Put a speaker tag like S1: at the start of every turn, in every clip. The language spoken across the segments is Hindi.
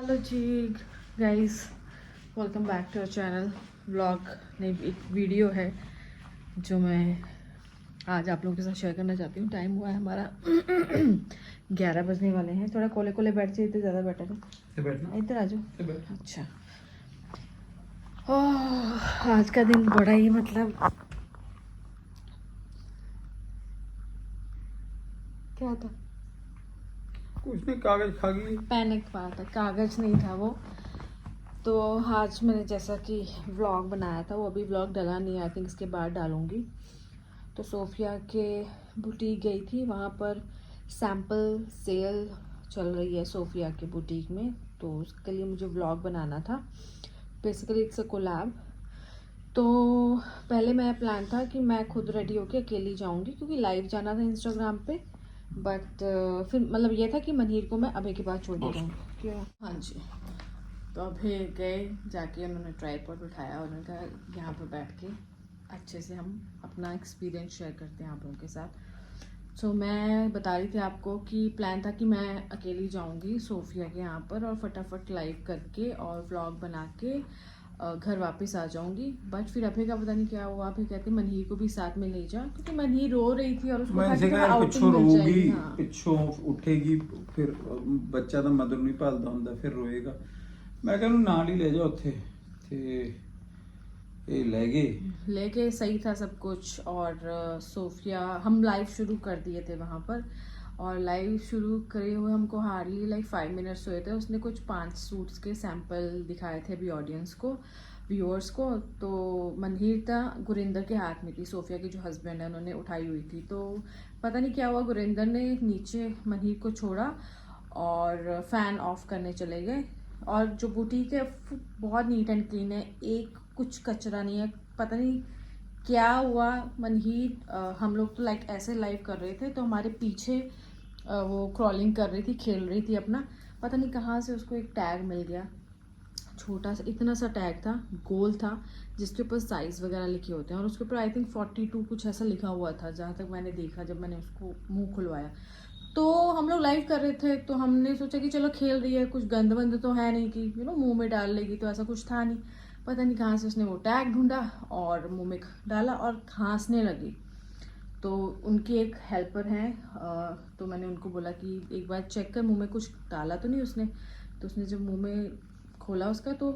S1: हेलो जी guys, welcome back to our channel vlog. नहीं, एक वीडियो है जो मैं आज आप लोगों के साथ शेयर करना चाहती हूँ। टाइम हुआ है हमारा 11 बजने वाले हैं। थोड़ा कोले कोले बैठ जाइए तो ज़्यादा बेटर है। इधर आ जाओ। अच्छा, ओह, आज का दिन बड़ा ही क्या था,
S2: कुछ नहीं, कागज खा गई।
S1: पैनिक हुआ था, कागज नहीं था वो। तो आज मैंने जैसा कि व्लॉग बनाया था, वो अभी व्लॉग डला नहीं, आई थिंक इसके बाद डालूंगी। तो सोफिया के बुटीक गई थी, वहाँ पर सैम्पल सेल चल रही है सोफिया के बुटीक में, तो उसके लिए मुझे व्लॉग बनाना था। Basically it's a collab. तो पहले मैं प्लान था कि मैं खुद रेडी होके अकेली जाऊंगी, क्योंकि लाइव जाना था इंस्टाग्राम पे। बट फिर मतलब ये था कि मनहीर को मैं अभय के पास छोड़ देता हूँ। क्यों? हाँ जी। तो अभी गए, जाके उन्होंने ट्राइपॉड उठाया, उन्होंने कहा यहाँ पर बैठ के अच्छे से हम अपना एक्सपीरियंस शेयर करते हैं आप लोगों के साथ। सो मैं बता रही थी आपको कि प्लान था कि मैं अकेली जाऊँगी सोफिया के यहाँ पर और फटाफट लाइव करके और व्लॉग बना के घर वापस आ जाऊँगी। बट फिर अभी का पता नहीं क्या हुआ, अभी कहते मनहीर को भी साथ में ले जा, क्योंकि मनहीर रो रही थी और उसको था कि थोड़ा आउटिंग मिल जाएगी। हाँ,
S2: पिछों उठेगी, फिर ਬੱਚਾ ਤਾਂ ਮਦਰ ਨੂੰ ਹੀ ਭਾਲਦਾ ਹੁੰਦਾ, ਫਿਰ ਰੋਏਗਾ। ਮੈਂ ਕਿਹਾ ਉਹਨੂੰ ਨਾਲ ਹੀ ਲੈ ਜਾ ਉੱਥੇ ਤੇ ਇਹ ਲੈ गए।
S1: लेके सही था सब कुछ। और सोफिया हम लाइव शुरू कर दिए थे वहाँ पर, और लाइव शुरू करे हुए हमको हार्डली लाइक 5 मिनट्स हुए थे। उसने कुछ 5 सूट्स के सैंपल दिखाए थे अभी ऑडियंस को, व्यूअर्स को। तो मनहीर था गुरिंदर के हाथ में थी, सोफिया के जो हस्बैंड है उन्होंने उठाई हुई थी। तो पता नहीं क्या हुआ, गुरिंदर ने नीचे मनहीर को छोड़ा और फैन ऑफ करने चले गए। और जो बुटीक है बहुत नीट एंड क्लीन है, एक कुछ कचरा नहीं है। पता नहीं क्या हुआ, मनहीर हम लोग तो लाइक ऐसे लाइव कर रहे थे तो हमारे पीछे वो क्रॉलिंग कर रही थी, खेल रही थी अपना। पता नहीं कहाँ से उसको एक टैग मिल गया, छोटा सा इतना सा टैग था, गोल था, जिसके ऊपर साइज वगैरह लिखे होते हैं, और उसके ऊपर आई थिंक 42 कुछ ऐसा लिखा हुआ था, जहाँ तक मैंने देखा जब मैंने उसको मुंह खुलवाया। तो हम लोग लाइव कर रहे थे तो हमने सोचा कि चलो खेल रही है, कुछ गंद वंद तो है नहीं कि मुंह में डाल लेगी, तो ऐसा कुछ था नहीं। पता नहीं कहाँ से उसने वो टैग ढूंढा और मुंह में डाला और खांसने लगी। तो उनकी एक हेल्पर हैं, तो मैंने उनको बोला कि एक बार चेक कर, मुंह में कुछ डाला तो नहीं उसने। तो उसने जब मुंह में खोला उसका, तो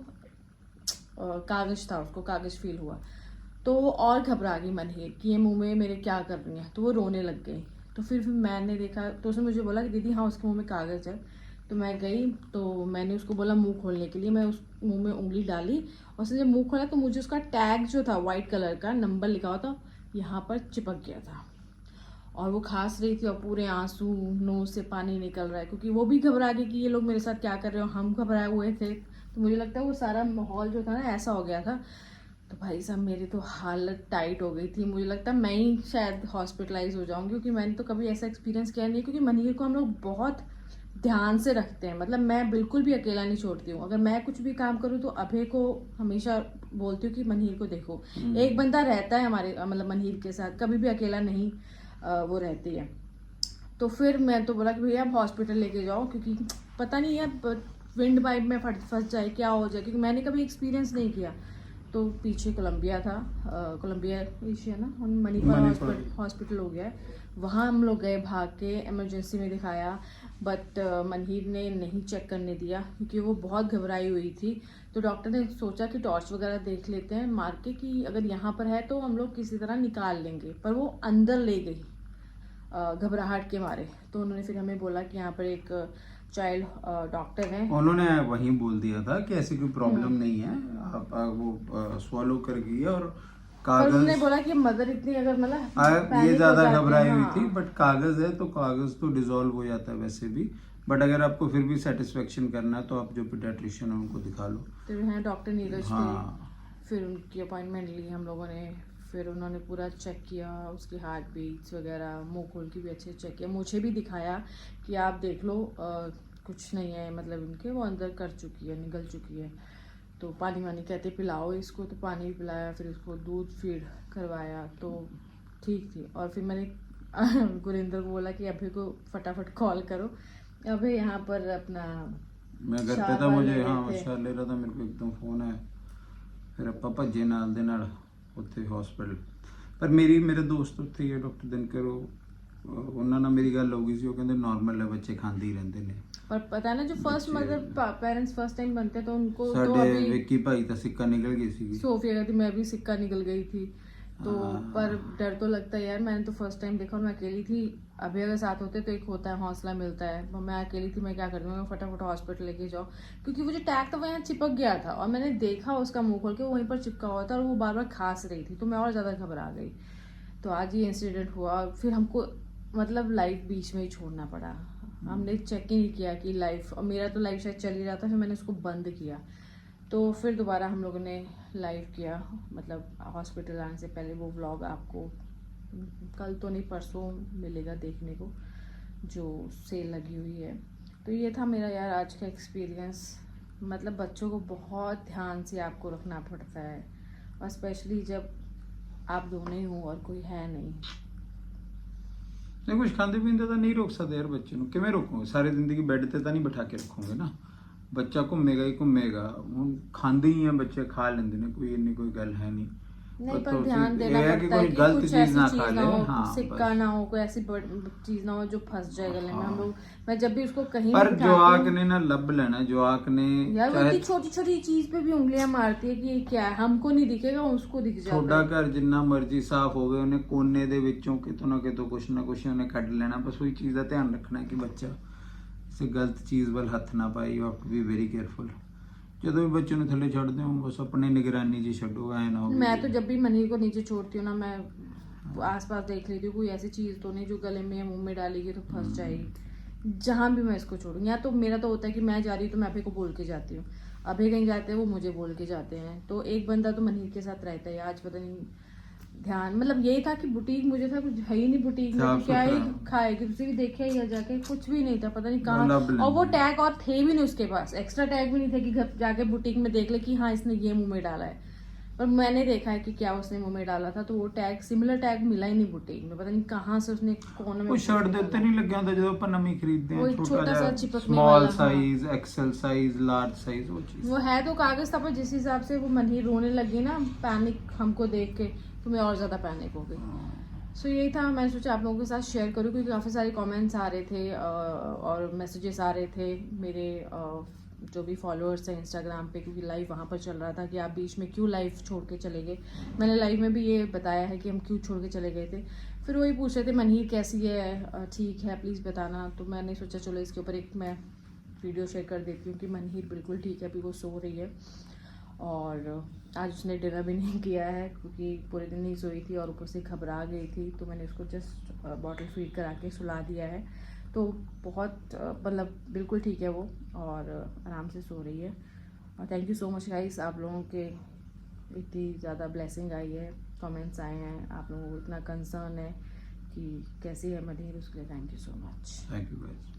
S1: कागज था, उसको कागज फील हुआ। तो वो और घबरा गई मनहीर कि ये मुंह में मेरे क्या कर रही है, तो वो रोने लग गई। तो फिर मैंने देखा तो उसने मुझे बोला कि दीदी हाँ उसके मुंह में कागज है। तो मैं गई, तो मैंने उसको बोला मुंह खोलने के लिए, मैं उस मुंह में उंगली डाली और उसने जब मुंह खोला तो मुझे उसका टैग जो था वाइट कलर का नंबर लिखा हुआ था यहाँ पर चिपक गया था। और वो खांस रही थी और पूरे आंसू, नोज से पानी निकल रहा है, क्योंकि वो भी घबरा गई कि ये लोग मेरे साथ क्या कर रहे हो, हम घबराए हुए थे। तो मुझे लगता है वो सारा माहौल जो था ना ऐसा हो गया था। तो भाई साहब मेरी तो हालत टाइट हो गई थी, मुझे लगता है मैं ही शायद हॉस्पिटलाइज हो जाऊंगी, क्योंकि मैंने तो कभी ऐसा एक्सपीरियंस किया नहीं। क्योंकि मनहीर को हम लोग बहुत ध्यान से रखते हैं, मतलब मैं बिल्कुल भी अकेला नहीं छोड़ती हूँ। अगर मैं कुछ भी काम करूँ तो अभय को हमेशा बोलती हूँ कि मनहीर को देखो, एक बंदा रहता है हमारे मतलब मनहीर के साथ, कभी भी अकेला नहीं वो रहती है। तो फिर मैं तो बोला कि भैया आप हॉस्पिटल लेके जाओ, क्योंकि पता नहीं है विंड वाइब में फंस जाए, क्या हो जाए, क्योंकि मैंने कभी एक्सपीरियंस नहीं किया। तो पीछे कोलंबिया था, कोलंबिया एशिया ना, मणिपाल हॉस्पिटल हो गया है, वहाँ हम लोग गए भाग के, इमरजेंसी में दिखाया। बट मनहीर ने नहीं चेक करने दिया, क्योंकि वो बहुत घबराई हुई थी। तो डॉक्टर ने सोचा कि टॉर्च वगैरह देख लेते हैं मार के, कि अगर यहाँ पर है तो हम लोग किसी तरह निकाल लेंगे, पर वो अंदर ले गई घबराहट के मारे। तो उन्होंने फिर हमें बोला कि यहाँ पर एक चाइल्ड डॉक्टर हैं।
S2: उन्होंने वहीं बोल दिया था कि ऐसी कोई प्रॉब्लम नहीं है, आप वो स्वॉलो कर गई है। और
S1: पर उन्होंने
S2: कागज,
S1: बोला कि मदर इतनी अगर मतलब
S2: ये
S1: पैनिक हो
S2: ज्यादा
S1: जाते हैं।
S2: घबराई हुई थी,
S1: हाँ,
S2: बट कागज है तो कागज तो डिसॉल्व हो जाता है वैसे भी। बट अगर आपको फिर भी सेटिस्फेक्शन करना है तो आप जो पीडियाट्रिशियन है उनको दिखा लो।
S1: तो हैं डॉक्टर नीरज थे।
S2: हाँ,
S1: फिर उनकी अपॉइंटमेंट ली हम लोगों ने। फिर उन्होंने पूरा चेक किया, उसकी हार्ट बीट्स वगैरह, मुंह खोल के भी अच्छे चेक किया, मुझे भी दिखाया कि आप देख लो कुछ नहीं है, मतलब इनके वो अंदर कर चुकी है, निकल चुकी है। तो पानी वानी कहते पिलाओ इसको, तो पानी भी पिलाया, फिर इसको दूध फीड करवाया, तो ठीक थी। और फिर मैंने गुरिंदर को बोला कि अभी को फटाफट कॉल करो, अभी यहाँ पर अपना
S2: ਮੈਂ घर पे ਤਾਂ मुझे हाँ ਵਿਸ਼ਾਲ ਲੈ ਤਾਂ ਮੇਰੇ ਕੋਲ ਇੱਕਦਮ ਫੋਨ ਆਇਆ, ਫਿਰ ਆਪਾਂ ਭੱਜੇ ਨਾਲ ਦੇ ਨਾਲ ਉੱਥੇ ਹਸਪੀਟਲ। ਪਰ ਮੇਰੇ ਦੋਸਤ ਉੱਥੇ ਹੀ ਹੈ ਡਾਕਟਰ ਦਿਨਕਰ, ਉਹਨਾਂ ਨਾਲ ਮੇਰੀ ਗੱਲ ਹੋ ਗਈ ਸੀ, ਉਹ ਕਹਿੰਦੇ ਨਾਰਮਲ ਹੈ, ਬੱਚੇ ਖਾਂਦੇ ਹੀ ਰਹਿੰਦੇ ਨੇ।
S1: पर पता है ना जो फर्स्ट मतलब पेरेंट्स फर्स्ट टाइम बनते हैं तो उनको तो
S2: ਸਾਡੇ
S1: अभी
S2: ਵਿੱਕੀ ਭਾਈ ਤਾਂ ਸਿੱਕਾ ਨਿਕਲ ਗਈ ਸੀ।
S1: सोफिया कहती मैं भी सिक्का निकल गई थी तो पर डर तो लगता है यार। मैंने तो फर्स्ट टाइम देखा और मैं अकेली थी। अभी अगर साथ होते तो एक होता है हौसला मिलता है, पर मैं अकेली थी, मैं क्या कर रही हूँ, फटाफट हॉस्पिटल लेके जाओ, क्योंकि वो जो टैग था वो यहाँ चिपक गया था और मैंने देखा उसका मुंह खोल के वो वहीं पर चिपका हुआ था और वो बार बार खांस रही थी, तो मैं और ज़्यादा घबरा गई। तो आज ये इंसिडेंट हुआ, फिर हमको मतलब लाइफ बीच में ही छोड़ना पड़ा। हमने चेक ही नहीं किया कि लाइफ, और मेरा तो लाइफ शायद चल ही रहा था, फिर मैंने उसको बंद किया। तो फिर दोबारा हम लोगों ने लाइव किया, मतलब हॉस्पिटल आने से पहले। वो व्लॉग आपको कल तो नहीं परसों मिलेगा देखने को, जो सेल लगी हुई है। तो ये था मेरा यार आज का एक्सपीरियंस। मतलब बच्चों को बहुत ध्यान से आपको रखना पड़ता है, और स्पेशली जब आप दोनों ही हो और कोई है नहीं।
S2: नहीं कुछ खाते पीते तो नहीं रोक सकते यार बच्चे ਨੂੰ, ਕਿਵੇਂ ਰੋਕੋਗੇ? ਸਾਰੀ ਜ਼ਿੰਦਗੀ ਬੈੱਡ ਤੇ ਤਾਂ ਨਹੀਂ ਬਿਠਾ ਕੇ ਰੱਖੋਗੇ ਨਾ, ਬੱਚਾ ਘੁੰਮੇਗਾ ਹੀ ਘੁੰਮੇਗਾ। ਹੁਣ ਖਾਂਦੇ ਹੀ ਆ ਬੱਚੇ, ਖਾ ਲੈਂਦੇ ਨੇ, ਕੋਈ ਇੰਨੀ ਕੋਈ ਗੱਲ ਹੈ ਨਹੀਂ।
S1: नहीं पर ध्यान देना पड़ता है कि
S2: गलत
S1: कुछ
S2: चीज
S1: ऐसी
S2: ना
S1: चीज
S2: खा
S1: ना
S2: ले।
S1: हो,
S2: हाँ,
S1: सिक्का ना हो, कोई ऐसी चीज ना हो जो फंस जाए गले में। हम लोग, मैं जब भी उसको कहीं
S2: पर
S1: भी बिठाती
S2: जवाक
S1: हूँ-
S2: ने ना लब लेना, जवाक ने
S1: यार वो इतनी छोटी छोटी चीज पे भी उंगलियां मारती है कि ये क्या है, हमको नहीं दिखेगा उसको दिख जाता
S2: ਤੁਹਾਡਾ
S1: है।
S2: ਘਰ ਜਿੰਨਾ ਮਰਜ਼ੀ ਸਾਫ਼ ਹੋਵੇ, ਉਹਨੇ ਕੋਨੇ ਦੇ ਵਿੱਚੋਂ ਕਿਤੋਂ ਨਾ ਕਿਤੋਂ ਕੁਛ ਨਾ ਕੁਛ ਉਹਨੇ ਕੱਢ ਲੈਣਾ। ਬਸ ਉਹੀ ਚੀਜ਼ ਦਾ ਧਿਆਨ ਰੱਖਣਾ ਕਿ ਬੱਚਾ ਕਿਸੇ ਗਲਤ ਚੀਜ਼ ਵੱਲ ਹੱਥ ਨਾ ਪਾਏ। You have to be very careful. ਜਦੋਂ ਵੀ ਬੱਚੇ ਨੂੰ ਥੱਲੇ ਛੱਡਦੇ ਹੋ ਬਸ ਆਪਣੀ ਨਿਗਰਾਨੀ 'ਚ ਛੱਡੋ, ਐ ना हो।
S1: मैं तो जब भी मनीर को नीचे छोड़ती हूँ ना, मैं आसपास देख लेती हूँ कोई ऐसी चीज तो नहीं जो गले में या मुंह में डालेगी तो फंस जाएगी। जहाँ भी मैं इसको छोड़ूँ, या तो मेरा तो होता है कि मैं जा रही हूँ तो मैं अभी को बोल के जाती हूँ, अभी कहीं जाते हैं वो मुझे बोल के जाते हैं। तो एक बंदा तो मनीर के साथ रहता है। आज पता नहीं ध्यान, मतलब यही था कि बुटीक मुझे था, कुछ है ही नहीं बुटीक में,
S2: साफ
S1: तो क्या ही
S2: सुथरा।
S1: खाएगी। तुझे भी देखा ही है जाके, कुछ भी नहीं था, पता नहीं कहाँ।
S2: लब लेना।
S1: और वो टैग और थे भी नहीं उसके पास, एक्स्ट्रा टैग भी नहीं थे कि घर जाके बुटीक में देख ले कि हाँ इसने ये मुंह में डाला है। पर मैंने देखा है कि क्या उसने मुंह में डाला था, तो वो टैग, सिमिलर टैग मिला ही नहीं बुटीक में, पता नहीं कहाँ से उसने कोने में।
S2: ਉਹ ਸ਼ਰਟ ਦੇ ਉੱਤੇ ਨਹੀਂ ਲੱਗਿਆ ਹੁੰਦਾ ਜਦੋਂ ਆਪਾਂ ਨਵੀਂ ਖਰੀਦਦੇ
S1: वो
S2: ਹਾਂ,
S1: एक
S2: ਛੋਟਾ
S1: छोटा सा
S2: ਜਿਹਾ
S1: चिपकने
S2: स्मॉल
S1: वाला, हाँ।
S2: Size, XL size, large size, वो चीज।
S1: वो है तो कागज था, पर जिस हिसाब से वो मनीर रोने लगी ना पैनिक हमको देख के, तो मैं और ज्यादा पैनिक हो गई। सो यही था, मैंने सोचा आप लोगों के साथ शेयर करूँ, क्योंकि काफ़ी सारे कमेंट्स आ रहे थे और मैसेजेस आ रहे थे मेरे जो भी फॉलोअर्स हैं इंस्टाग्राम पे, क्योंकि लाइव वहाँ पर चल रहा था कि आप बीच में क्यों लाइव छोड़ के चले गए। मैंने लाइव में भी ये बताया है कि हम क्यों छोड़ के चले गए थे। फिर वही पूछ रहे थे मनीर कैसी है, ठीक है प्लीज़ बताना। तो मैंने सोचा चलो इसके ऊपर एक मैं वीडियो शेयर कर देती हूँ कि मनीर बिल्कुल ठीक है, अभी वो सो रही है। और आज उसने डिनर भी नहीं किया है क्योंकि पूरे दिन नहीं सोई थी और ऊपर से घबरा गई थी, तो मैंने उसको जस्ट बॉटल फीड करा के सुला दिया है। तो बहुत मतलब बिल्कुल ठीक है वो, और आराम से सो रही है। और thank you so much guys, आप लोगों के इतनी ज़्यादा ब्लेसिंग आई है, कमेंट्स आए हैं, आप लोगों को इतना कंसर्न है कि कैसी है मनीर, उसके लिए thank you so much.
S2: Thank you guys.